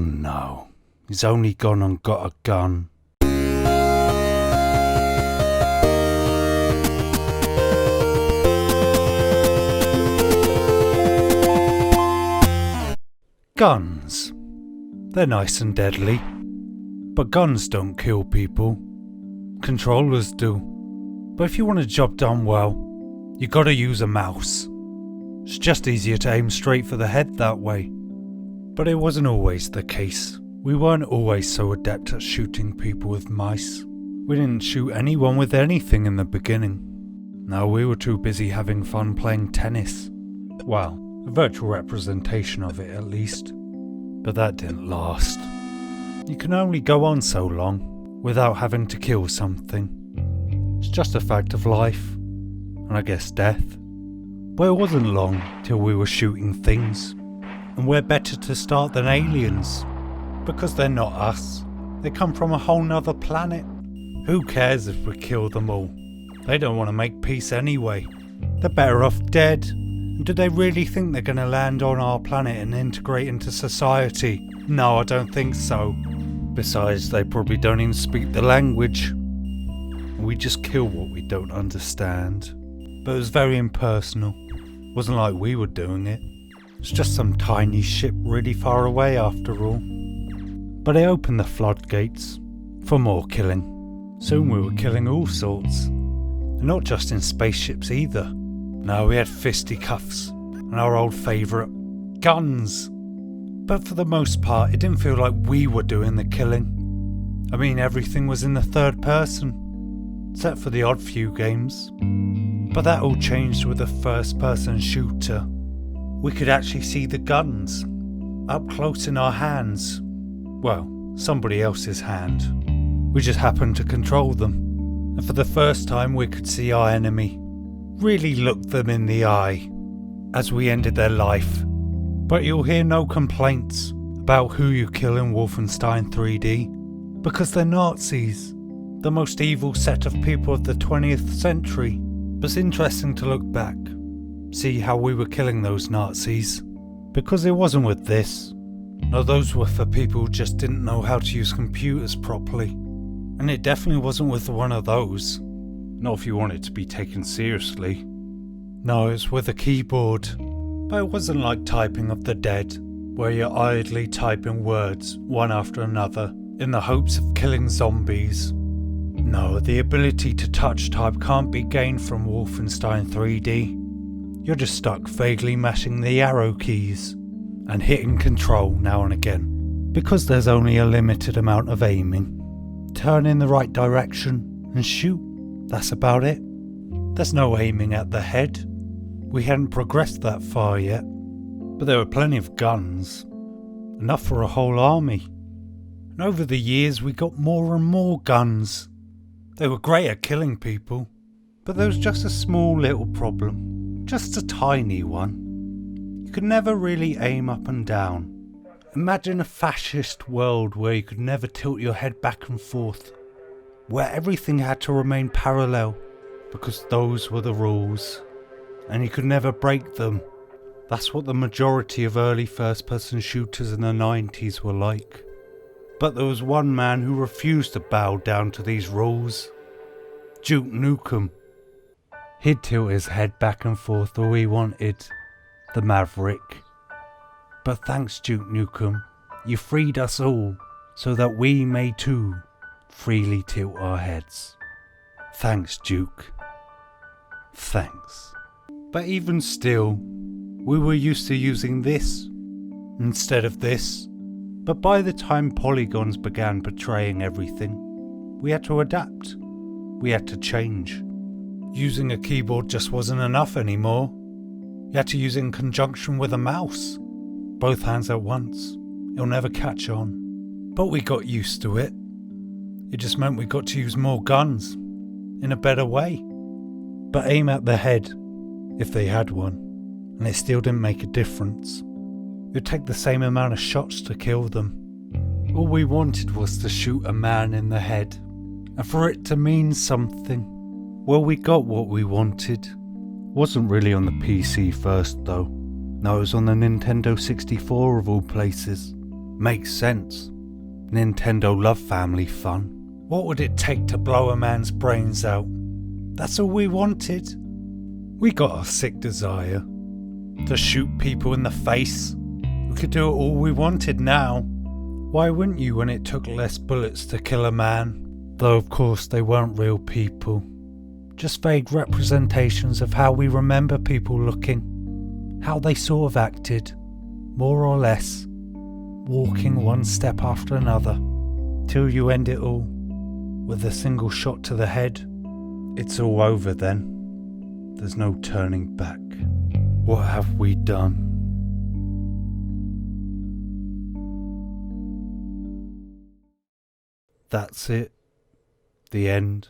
no, he's only gone and got a gun. Guns. They're nice and deadly. But guns don't kill people. Controllers do. But if you want a job done well, you gotta use a mouse. It's just easier to aim straight for the head that way. But it wasn't always the case. We weren't always so adept at shooting people with mice. We didn't shoot anyone with anything in the beginning. No, we were too busy having fun playing tennis. Well, a virtual representation of it at least. But that didn't last. You can only go on so long without having to kill something. It's just a fact of life, and I guess death. But it wasn't long till we were shooting things. And we're better to start than aliens, because they're not us. They come from a whole nother planet. Who cares if we kill them all? They don't want to make peace anyway. They're better off dead. And do they really think they're going to land on our planet and integrate into society? No, I don't think so. Besides, they probably don't even speak the language. We just kill what we don't understand. But it was very impersonal. It wasn't like we were doing it. It's just some tiny ship really far away after all. But it opened the floodgates for more killing. Soon we were killing all sorts. And not just in spaceships either. No, we had fisticuffs and our old favourite, guns. But for the most part, it didn't feel like we were doing the killing. I mean, everything was in the third person, except for the odd few games. But that all changed with the first person shooter. We could actually see the guns, up close in our hands. Well, somebody else's hand. We just happened to control them. And for the first time we could see our enemy. Really look them in the eye as we ended their life. But you'll hear no complaints about who you kill in Wolfenstein 3D, because they're Nazis, the most evil set of people of the 20th century. But it's interesting to look back, see how we were killing those Nazis, because it wasn't with this. No, those were for people who just didn't know how to use computers properly. And it definitely wasn't with one of those. Not if you want it to be taken seriously. No, it's with a keyboard. But it wasn't like Typing of the Dead, where you're idly typing words one after another in the hopes of killing zombies. No, the ability to touch type can't be gained from Wolfenstein 3D. You're just stuck vaguely mashing the arrow keys and hitting control now and again, because there's only a limited amount of aiming. Turn in the right direction and shoot. That's about it. There's no aiming at the head. We hadn't progressed that far yet, but there were plenty of guns, enough for a whole army. And over the years we got more and more guns. They were great at killing people, but there was just a small little problem, just a tiny one. You could never really aim up and down. Imagine a fascist world where you could never tilt your head back and forth, where everything had to remain parallel, because those were the rules, and you could never break them. That's what the majority of early first-person shooters in the 90s were like. But there was one man who refused to bow down to these rules. Duke Nukem. He'd tilt his head back and forth all he wanted. The Maverick. But thanks, Duke Nukem, you freed us all, so that we may too freely tilt our heads. Thanks, Duke. Thanks. But even still, we were used to using this instead of this. But by the time polygons began betraying everything, we had to adapt. We had to change. Using a keyboard just wasn't enough anymore. You had to use it in conjunction with a mouse. Both hands at once. It'll never catch on. But we got used to it. It just meant we got to use more guns, in a better way. But aim at the head, if they had one, and it still didn't make a difference. It would take the same amount of shots to kill them. All we wanted was to shoot a man in the head, and for it to mean something. Well, we got what we wanted. Wasn't really on the PC first though. No, it was on the Nintendo 64 of all places. Makes sense. Nintendo love family fun. What would it take to blow a man's brains out? That's all we wanted. We got a sick desire to shoot people in the face. We could do it all we wanted now. Why wouldn't you when it took less bullets to kill a man? Though of course they weren't real people. Just vague representations of how we remember people looking. How they sort of acted. More or less. Walking one step after another. Till you end it all. With a single shot to the head. It's all over then. There's no turning back. What have we done? That's it. The end.